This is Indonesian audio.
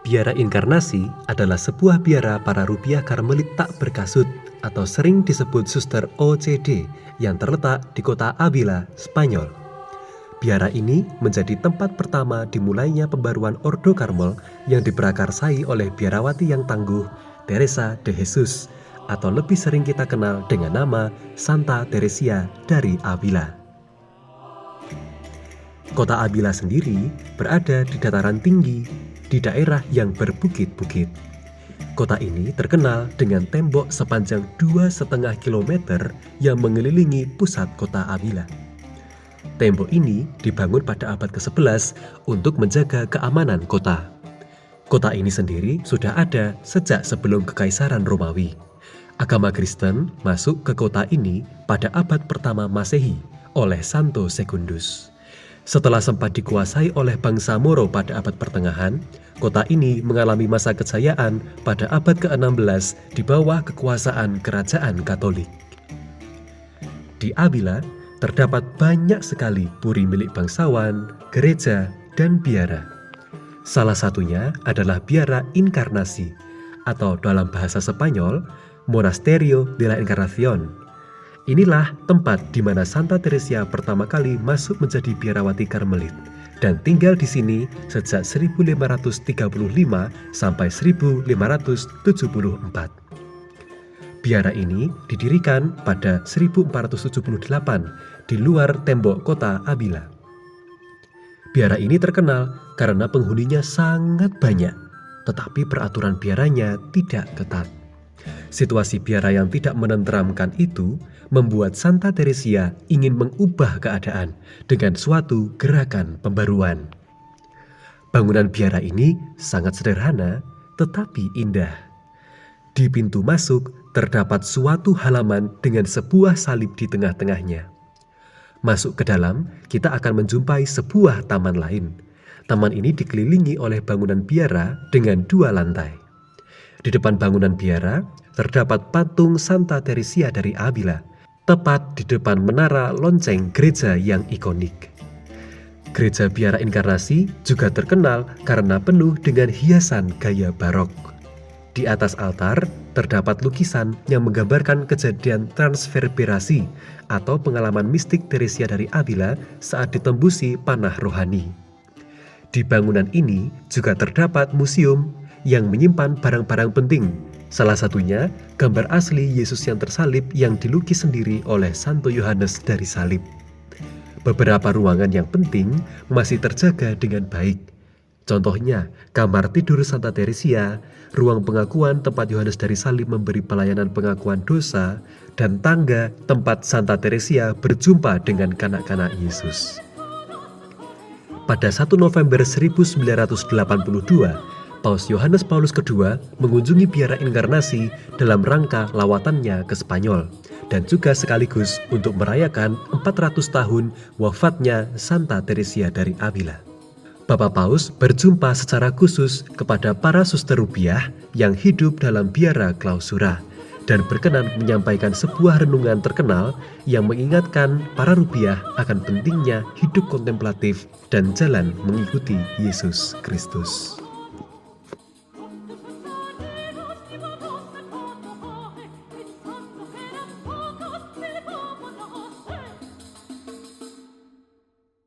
Biara Inkarnasi adalah sebuah biara para rupiah Karmelit tak berkasut atau sering disebut Suster OCD yang terletak di kota Avila, Spanyol. Biara ini menjadi tempat pertama dimulainya pembaruan Ordo Karmel yang diprakarsai oleh biarawati yang tangguh Teresa de Jesus atau lebih sering kita kenal dengan nama Santa Teresia dari Avila. Kota Avila sendiri berada di dataran tinggi di daerah yang berbukit-bukit. Kota ini terkenal dengan tembok sepanjang 2,5 kilometer yang mengelilingi pusat kota Avila. Tembok ini dibangun pada abad ke-11 untuk menjaga keamanan kota. Kota ini sendiri sudah ada sejak sebelum Kekaisaran Romawi. Agama Kristen masuk ke kota ini pada abad pertama Masehi oleh Santo Secundus. Setelah sempat dikuasai oleh bangsa Moro pada abad pertengahan, kota ini mengalami masa kejayaan pada abad ke-16 di bawah kekuasaan kerajaan Katolik. Di Avila terdapat banyak sekali puri milik bangsawan, gereja, dan biara. Salah satunya adalah Biara Inkarnasi atau dalam bahasa Spanyol, Monasterio de la Encarnación. Inilah tempat di mana Santa Teresia pertama kali masuk menjadi biarawati Karmelit dan tinggal di sini sejak 1535 sampai 1574. Biara ini didirikan pada 1478 di luar tembok kota Avila. Biara ini terkenal karena penghuninya sangat banyak, tetapi peraturan biaranya tidak ketat. Situasi biara yang tidak menenteramkan itu membuat Santa Teresia ingin mengubah keadaan dengan suatu gerakan pembaruan. Bangunan biara ini sangat sederhana tetapi indah. Di pintu masuk terdapat suatu halaman dengan sebuah salib di tengah-tengahnya. Masuk ke dalam, kita akan menjumpai sebuah taman lain. Taman ini dikelilingi oleh bangunan biara dengan 2 lantai. Di depan bangunan biara terdapat patung Santa Teresia dari Avila, tepat di depan menara lonceng gereja yang ikonik. Gereja Biara Inkarnasi juga terkenal karena penuh dengan hiasan gaya barok. Di atas altar terdapat lukisan yang menggambarkan kejadian transverberasi atau pengalaman mistik Teresia dari Avila saat ditembusi panah rohani. Di bangunan ini juga terdapat museum yang menyimpan barang-barang penting. Salah satunya gambar asli Yesus yang tersalib yang dilukis sendiri oleh Santo Yohanes dari salib. Beberapa ruangan yang penting masih terjaga dengan baik. Contohnya, kamar tidur Santa Teresia, ruang pengakuan tempat Yohanes dari salib memberi pelayanan pengakuan dosa, dan tangga tempat Santa Teresia berjumpa dengan kanak-kanak Yesus. Pada 1 November 1982, Paus Yohanes Paulus II mengunjungi Biara Inkarnasi dalam rangka lawatannya ke Spanyol dan juga sekaligus untuk merayakan 400 tahun wafatnya Santa Teresia dari Avila. Bapak Paus berjumpa secara khusus kepada para suster rupiah yang hidup dalam biara klausura dan berkenan menyampaikan sebuah renungan terkenal yang mengingatkan para rupiah akan pentingnya hidup kontemplatif dan jalan mengikuti Yesus Kristus.